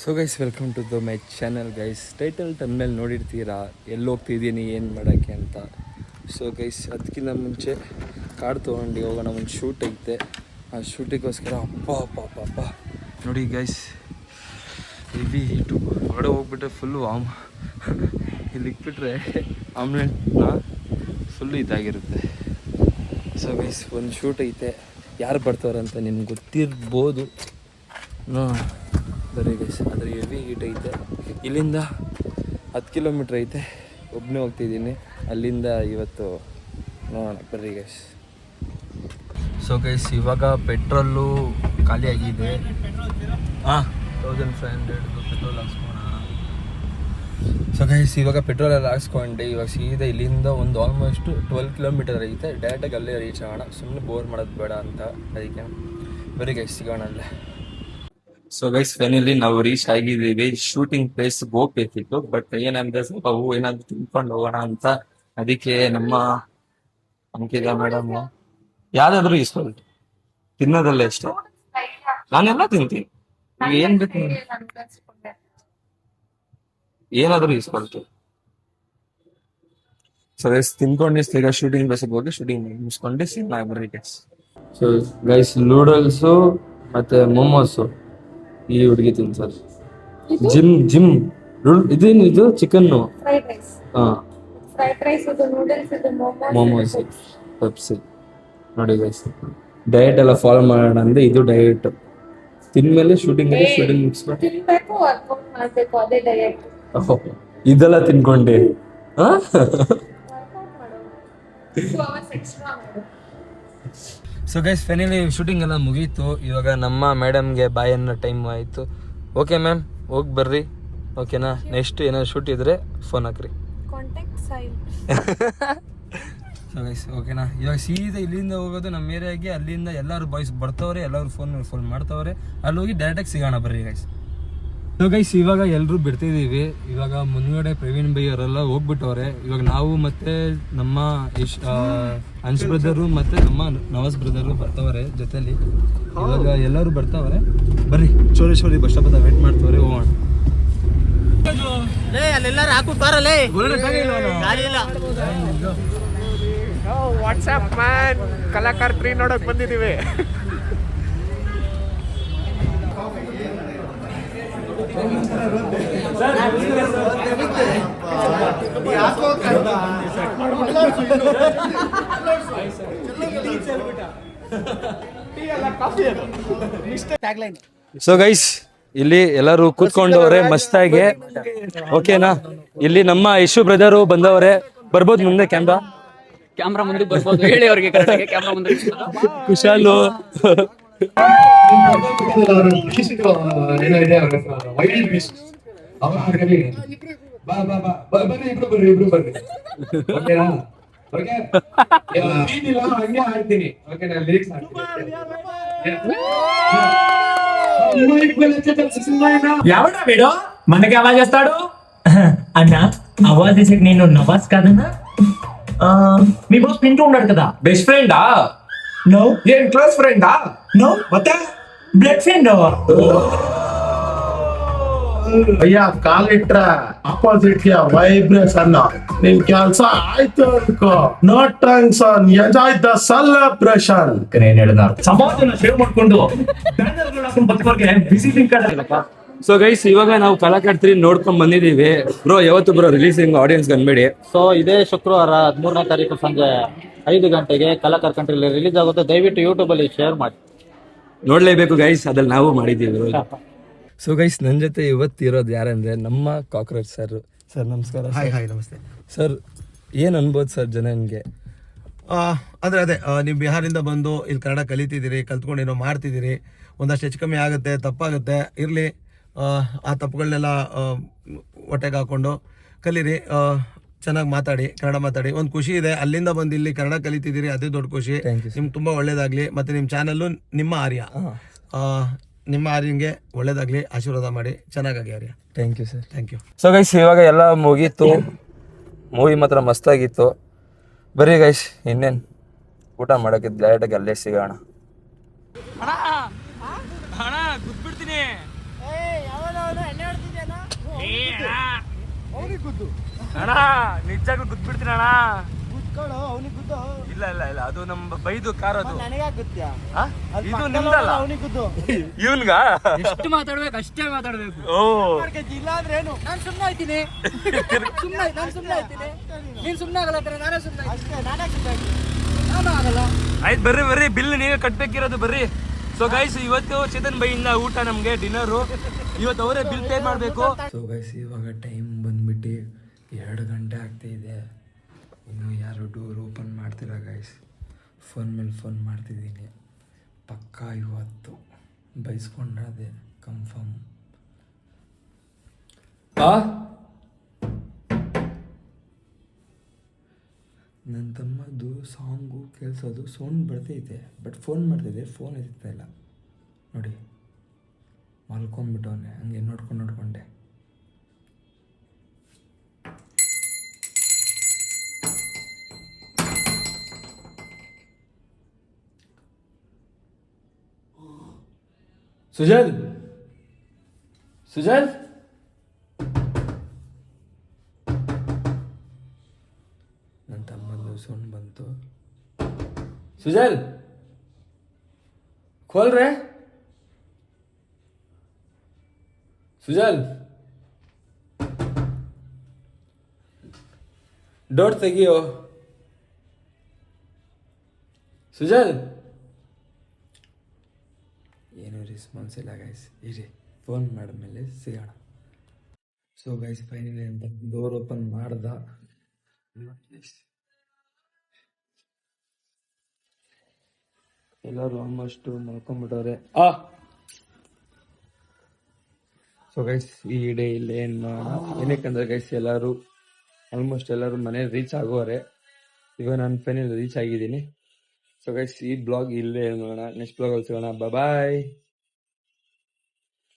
So guys welcome to the my channel guys. Title ತಮ್ಮಲ್ಲಿ ನೋಡಿರ್ತೀರಾ ಎಲ್ಲಿ ಹೋಗ್ತಿದ್ದೀನಿ ಏನು ಮಾಡೋಕ್ಕೆ ಅಂತ. ಸೊ ಗೈಸ್ ಅದಕ್ಕಿಂತ ಮುಂಚೆ ಕಾರ್ ತೊಗೊಂಡು ಹೋಗೋಣ, ಒಂದು ಶೂಟ್ ಐತೆ. ಆ ಶೂಟಿಗೋಸ್ಕರ ಅಪ್ಪ ನೋಡಿ ಗೈಸ್, ಹೆವಿ ಹೀಟು. ಹೊರಗಡೆ ಹೋಗ್ಬಿಟ್ರೆ ಫುಲ್ಲು ಇಲ್ಲಿ ಇಕ್ಬಿಟ್ರೆ ಆಮ್ಲೆಟ್ನ ಫುಲ್ಲು ಇದಾಗಿರುತ್ತೆ. ಸೊ ಗೈಸ್ ಒಂದು ಶೂಟ್ ಐತೆ. ಯಾರು ಬರ್ತಾರಂತ ನಿಮ್ಗೆ ಗೊತ್ತಿರ್ಬೋದು. ಬರೀ ಗೈಸ್ ಆದರೆ ಹೆವಿ ಹೀಟ್ ಐತೆ. ಇಲ್ಲಿಂದ 10 ಕಿಲೋಮೀಟ್ರ್ ಐತೆ. ಒಬ್ಬನೇ ಹೋಗ್ತಿದ್ದೀನಿ ಅಲ್ಲಿಂದ ಇವತ್ತು. ನೋಡೋಣ ಬರ್ರಿ ಗೈಸ್. ಸೊ ಗೈಸ್ ಇವಾಗ ಪೆಟ್ರೋಲು ಖಾಲಿ ಆಗಿದೆ. 1500 ಪೆಟ್ರೋಲ್ ಹಾಕ್ಸ್ಕೊಣ. ಸೊ ಗೈಸ್ ಇವಾಗ ಪೆಟ್ರೋಲ್ ಎಲ್ಲ ಹಾಕ್ಸ್ಕೊಂಡೆ. ಇವಾಗ ಸೀದಾ ಇಲ್ಲಿಂದ ಒಂದು ಆಲ್ಮೋಸ್ಟ್ 12 ಕಿಲೋಮೀಟರ್ ಐತೆ. ಡೈರೆಕ್ಟಾಗಿ ಅಲ್ಲೇ ರೀಚ್ ಆಗೋಣ, ಸುಮ್ಮನೆ ಬೋರ್ ಮಾಡೋದು ಬೇಡ ಅಂತ. ಅದಕ್ಕೆ ಬರೀ ಗೈಸ್ ಸಿಗೋಣ ಅಲ್ಲೇ. ಸೊ ಗೈಸ್ ಫೈನಲಿ ನಾವು ರೀಚ್ ಆಗಿದ್ದೀವಿ. ಶೂಟಿಂಗ್ ಪ್ಲೇಸ್ ಹೋಗ್ಬೇಕಿತ್ತು, ಬಟ್ ಏನಂದ್ರೆ ಸ್ವಲ್ಪ ಏನಾದ್ರು ತಿನ್ಕೊಂಡು ಹೋಗೋಣ ಅಂತ. ಅದಕ್ಕೆ ನಮ್ಮ ಅಂಕಿತ ಮೇಡಮ್ ಯಾವ್ದಾದ್ರು ಇಸ್ಕೊಂಡು ತಿನ್ನೋದಲ್ಲ ಅಷ್ಟೇ. ನಾನೆಲ್ಲ ತಿಂತೀನಿ, ಏನ್ ಬೇಕು ಏನಾದ್ರು ಇಸ್ಕೊಳ್ತೀವಿ. ಸೊ ಗೈಸ್ ತಿನ್ಕೊಂಡು ಈಗ ಶೂಟಿಂಗ್ ಪ್ಲೇಸಿಗೆ ಹೋಗಿ ಶೂಟಿಂಗ್ ಮುಗಿಸ್ಕೊಂಡು ಸಿಗೋಣ ಬರ್ರಿ ಗೈಸ್. ಸೊ ಗೈಸ್ ನೂಡಲ್ಸು ಮತ್ತೆ ಮೊಮೋಸು ಈ ಹುಡುಗಿ ತಿನ್ಸರ್. ಜಿಮ್ ಇದೇನು ಇದು ಚಿಕನ್ ಮೊಮೋಸ್ ಪೆಪ್ಸಿ. ನೋಡಿ ಗೈಸ್ ಡಯಟ್ ಎಲ್ಲ ಫಾಲೋ ಮಾಡೋಣ ಅಂದ್ರೆ ಇದು ಡಯಟ್. ತಿನ್ಮೇಲೆ ಶೂಟಿಂಗ್ ಮುಗಿಸ್ಕೊಂಡು ಇದೆಲ್ಲ ತಿನ್ಕೊಂಡೆ. ಸೊ ಗೈಸ್ ಫೈನಲಿ ಶೂಟಿಂಗ್ ಎಲ್ಲ ಮುಗೀತು. ಇವಾಗ ನಮ್ಮ ಮೇಡಮ್ಗೆ ಬಾಯ್ ಅನ್ನೋ ಟೈಮ್ ಆಯಿತು. ಓಕೆ ಮ್ಯಾಮ್ ಹೋಗಿ ಬರ್ರಿ, ಓಕೆನಾ? ನೆಕ್ಸ್ಟ್ ಏನಾದ್ರು ಶೂಟ್ ಇದ್ರೆ ಫೋನ್ ಹಾಕ್ರಿ. ಸೊ ಗೈಸ್ ಓಕೆನಾ? ಇವಾಗ ಸೀದಾ ಇಲ್ಲಿಂದ ಹೋಗೋದು ನಮ್ಮ ಏರಿಯಾಗೆ. ಅಲ್ಲಿಂದ ಎಲ್ಲರೂ ಬಾಯ್ಸ್ ಬರ್ತವ್ರೆ, ಎಲ್ಲರೂ ಫೋನ್ ಮಾಡ್ತವ್ರೆ. ಅಲ್ಲಿ ಹೋಗಿ ಡೈರೆಕ್ಟಾಗಿ ಸಿಗೋಣ ಬರ್ರಿ ಗೈಸ್. ಸೊ ಗೈಸ್ ಇವಾಗ ಎಲ್ಲರೂ ಬಿಡ್ತಿದ್ದೀವಿ. ಇವಾಗ ಮುಂದ್ಗಡೆ ಪ್ರವೀಣ್ ಬೈ ಅವರೆಲ್ಲ ಹೋಗ್ಬಿಟ್ಟವ್ರೆ. ಇವಾಗ ನಾವು ಮತ್ತೆ ನಮ್ಮ ಅಂಶ್ ಬ್ರದರು ಮತ್ತೆ ನಮ್ಮ ನವಾಜ್ ಬ್ರದರು ಬರ್ತವ್ರೆ ಜೊತೆಲಿ. ಇವಾಗ ಎಲ್ಲರೂ ಬರ್ತಾವ್ರೆ. ಬರ್ರಿ ಚೋರೇಶ್ವರಿ ಬಸ್ ಸ್ಟಾಪ್ ವೇಟ್ ಮಾಡ್ತವ್ರೆ, ಹೋಗೋಣ. ವಾಟ್ಸ್ಆಪ್ ಮ್ಯಾನ್ ಕಲಾಕಾರ 3 ನೋಡಕ್ ಬಂದಿದ್ದೀವಿ. ಸೊ ಗೈಸ್ ಇಲ್ಲಿ ಎಲ್ಲರೂ ಕೂತ್ಕೊಂಡವ್ರೆ ಮಸ್ತಾಗಿ, ಓಕೆನಾ? ಇಲ್ಲಿ ನಮ್ಮ ಯಶು ಬ್ರದರು ಬಂದವ್ರೆ. ಬರ್ಬೋದು ಮುಂದೆ ಕ್ಯಾಮ್ರಾ ಮುಂದೆ ಬರ್ಬೋದು, ಹೇಳಿ ಅವ್ರಿಗೆ ಕ್ಯಾಮ್ರಾ ಮುಂದೆ. ಕುಶಾಲು ఎవడా వీడు మనకి అలా చేస్తాడు అన్న? అవాజ్ చేసేకి నేను నవాజ్ కాదన్నా? మీ బాస్ వింటూ ఉన్నాడు కదా. బెస్ట్ ఫ్రెండా? నో. ಏನ್ ಕ್ಲೋಸ್ ಫ್ರೆಂಡಾ? నో. ಮತ್ತೆ ಬ್ಲಡ್ ಫ್ರೆಂಡ್. ಅಯ್ಯ ಕಾಲಿಟ್ರ ಅಪೋಸಿಟ್ ವೈಬ್ರೇಷನ್. ನಿನ್ ಕೆಲ್ಸ ಆಯ್ತು ಅನ್ಕೋ. No tension, enjoy the celebration. ಏನ್ ಹೇಳಿದಾರ ಸಮಾಜನ ಶೇರ್ ಮಾಡ್ಕೊಂಡು ಬ್ಯಾನರ್ಗಳು ಹಾಕೊಂಡು ಬದುಕೋರ್ಗೆ ವಿಸಿಟಿಂಗ್ ಕಾರ್ಡ್. ಸೊ ಗೈಸ್ ಇವಾಗ ನಾವು ಕಲಾಕಾರ 3 ನೋಡ್ಕೊಂಡ್ ಬಂದಿದೀವಿ. ಬ್ರೋ ಯಾವತ್ತು ಬ್ರೋ ರಿಲೀಸಿಂಗ್ ಆಡಿಯನ್ಸ್ ಅನ್ಬೇಡಿ. ಸೊ ಇದೇ ಶುಕ್ರವಾರ 13ನೇ ತಾರೀಕು ಸಂಜೆ 5 ಗಂಟೆಗೆ ಕಲಾಕಾರ ಕಂಟ್ರಿಲಿ ರಿಲೀಸ್ ಆಗುತ್ತೆ. ದಯವಿಟ್ಟು ಯೂಟ್ಯೂಬ್ ಅಲ್ಲಿ ಶೇರ್ ಮಾಡಿ, ನೋಡ್ಲೇಬೇಕು ಗೈಸ್. ಅದ್ರಲ್ಲಿ ನಾವು ಮಾಡಿದ್ದೀವಿ. ಸೊ ಗೈಸ್ ನನ್ನ ಜೊತೆ ಇವತ್ತು ಇರೋದು ಯಾರಂದ್ರೆ ನಮ್ಮ ಕಾಕ್ರೋಚ್ ಸರ್. ಸರ್ ನಮಸ್ಕಾರ. ಹಾಯ್ ನಮಸ್ತೆ ಸರ್. ಏನ್ ಅನ್ಬೋದು ಸರ್ ಜನನ್ಗೆ? ಅಂದ್ರೆ ಅದೇ ನೀವು ಬಿಹಾರಿಂದ ಬಂದು ಇಲ್ಲಿ ಕನ್ನಡ ಕಲಿತಿದ್ದೀರಿ, ಕಲ್ತ್ಕೊಂಡೇನೋ ಮಾಡ್ತಿದ್ದೀರಿ. ಒಂದಷ್ಟು ಹೆಚ್ಚು ಕಮ್ಮಿ ಆಗುತ್ತೆ, ತಪ್ಪಾಗುತ್ತೆ, ಇರಲಿ. ಆ ತಪ್ಪುಗಳನ್ನೆಲ್ಲ ಹೊಟ್ಟೆಗೆ ಹಾಕೊಂಡು ಕಲೀರಿ. ಚೆನ್ನಾಗಿ ಮಾತಾಡಿ, ಕನ್ನಡ ಮಾತಾಡಿ. ಒಂದು ಖುಷಿ ಇದೆ, ಅಲ್ಲಿಂದ ಬಂದು ಇಲ್ಲಿ ಕನ್ನಡ ಕಲಿತಿದ್ದೀರಿ, ಅದೇ ದೊಡ್ಡ ಖುಷಿ. ನಿಮ್ಗೆ ತುಂಬ ಒಳ್ಳೇದಾಗಲಿ. ಮತ್ತು ನಿಮ್ಮ ಚಾನಲ್ಲು ನಿಮ್ಮ ಆರ್ಯ, ನಿಮ್ಮ ಆರ್ಯಂಗೆ ಒಳ್ಳೇದಾಗಲಿ. ಆಶೀರ್ವಾದ ಮಾಡಿ, ಚೆನ್ನಾಗಾಗಿ Arya. Thank you sir. Thank you. So guys ಇವಾಗ ಎಲ್ಲ ಮುಗೀತು. ಮೂವಿ ಮಾತ್ರ ಮಸ್ತಾಗಿತ್ತು. ಬರೀ ಗೈಸ್ ಇನ್ನೇನು ಊಟ ಮಾಡೋಕ್ಕೆ ಡೈರೆಕ್ಟಾಗಿ ಅಲ್ಲೇ ಸಿಗೋಣ. ಅಣ್ಣ ಗುದ್ಬಿಡ್ತೀನಿ. ಅಣ್ಣ ನಿಜಾಗೂ ಗುದ್ಬಿಡ್ತೀನಿ ಅಣ್ಣ. ಕೂತ್ಕೊಳ್ಳೋ ಅವನಿಗೆ ಗುದ್ದು. ಇಲ್ಲ ಇಲ್ಲ ಇಲ್ಲ, ಅದು ನಮ್ಮ ಬೈದು ಕಾರ್ ಅದು. ನನಗೆ ಆಗುತ್ತ್ಯಾ ಆ? ಇದು ನಿಮ್ದಲ್ಲ, ಅವನಿಗೆ ಗುದ್ದು. ಇವನ್ಗ. ಎಷ್ಟು ಮಾತಾಡ್ಬೇಕು ಅಷ್ಟೇ ಮಾತಾಡ್ಬೇಕು. ಓ ಇಲ್ಲ ಅಂದ್ರೆ ಏನು? ನಾನು ಸುಮ್ಮನೆ ಆಯ್ತೀನಿ, ನಾನು ಸುಮ್ಮನೆ ಆಯ್ತೀನಿ. ನೀನ್ ಸುಮ್ಮನೆ ಆಗಲ್ಲ, ನಾನೇ ಸುಮ್ಮನೆ ಅಷ್ಟೇ, ನಾನೇ ಸುಮ್ಮನೆ ನಾನು ಆಗಲ್ಲ. ಆಯ್ತು ಬರ್ರಿ ಬರ್ರಿ, ಬಿಲ್ ನೀವೇ ಕಟ್ಬೇಕಿರೋದು ಬರ್ರಿ. ಸೊ ಗೈಸ್ ಇವತ್ತು ಚೇತನ್ ಬೈಯಿಂದ ಊಟ ನಮಗೆ ಡಿನ್ನರು, ಇವತ್ತು ಅವರೇ ಬಿಲ್ ಪೇ ಮಾಡಬೇಕು. ಸೊ ಗೈಸ್ ಇವಾಗ ಟೈಮ್ ಬಂದ್ಬಿಟ್ಟು 2 ಗಂಟೆ ಆಗ್ತಾಯಿದೆ. ಇನ್ನು ಯಾರು ಡೋರ್ ಓಪನ್ ಮಾಡ್ತಿಲ್ಲ ಗೈಸ್. ಫೋನ್ ಮೇಲೆ ಫೋನ್ ಮಾಡ್ತಿದ್ದೀನಿ. ಪಕ್ಕಾ ಇವತ್ತು ಬೈಸ್ಕೊಂಡ್ರೆ ಕನ್ಫರ್ಮ್. ನನ್ನ ತಮ್ಮದು ಸಾಂಗು ಕೇಳಿಸೋದು ಸೌಂಡ್ ಬರ್ತೈತೆ, ಬಟ್ ಫೋನ್ ಮಾಡ್ತಿದ್ದೆ, ಫೋನ್ ಎತ್ತಾ ಇಲ್ಲ ನೋಡಿ. ಮಲ್ಕೊಂಡ್ಬಿಟ್ಟವನೆ, ಹಂಗೆ ನೋಡ್ಕೊಂಡೆ. ಸುಜಲ್ ಸುಜಲ್ ನನ್ನ ತಮ್ಮದು ಸೌಂಡ್ ಬಂತು. ಸುಜಲ್ ಖೋಲ್ರೆ, ಸುಜಲ್ ಡೋರ್ ತೆಗಿಯೋ. ಸುಜಲ್ ಏನೂ ರೆಸ್ಪಾನ್ಸ್ ಇಲ್ಲ ಗೈಸ್. ಇರಿ ಫೋನ್ ಮಾಡಿದ್ಮೇಲೆ ಸಿಗೋಣ. ಸೊ ಗೈಸ್ ಫೈನಲಿ ಅಂತ ಡೋರ್ ಓಪನ್ ಮಾಡ್ದ. ಎಲ್ಲರೂ ಆಲ್ಮೋಸ್ಟ್ ಮಲ್ಕೊಂಡ್ಬಿಟ್ಟವ್ರೆ. ಸೊ ಗೈಸ್ ಈ ಡೇ ಇಲ್ಲಿ ಏನು ಮಾಡೋಣ, ಏನಕ್ಕಂದ್ರೆ ಗೈಸ್ ಆಲ್ಮೋಸ್ಟ್ ಎಲ್ಲರೂ ಮನೇಲಿ ರೀಚ್ ಆಗೋರೆ. ಇವಾಗ ನಾನು ಫೈನಲ್ ರೀಚ್ ಆಗಿದ್ದೀನಿ. ಸೊ ಗೈಸ್ ಈ ಬ್ಲಾಗ್ ಇಲ್ಲೇ ನೋಡೋಣ, ನೆಕ್ಸ್ಟ್ ಬ್ಲಾಗಲ್ಲಿ ಸಿಗೋಣ. ಬಾಯ್.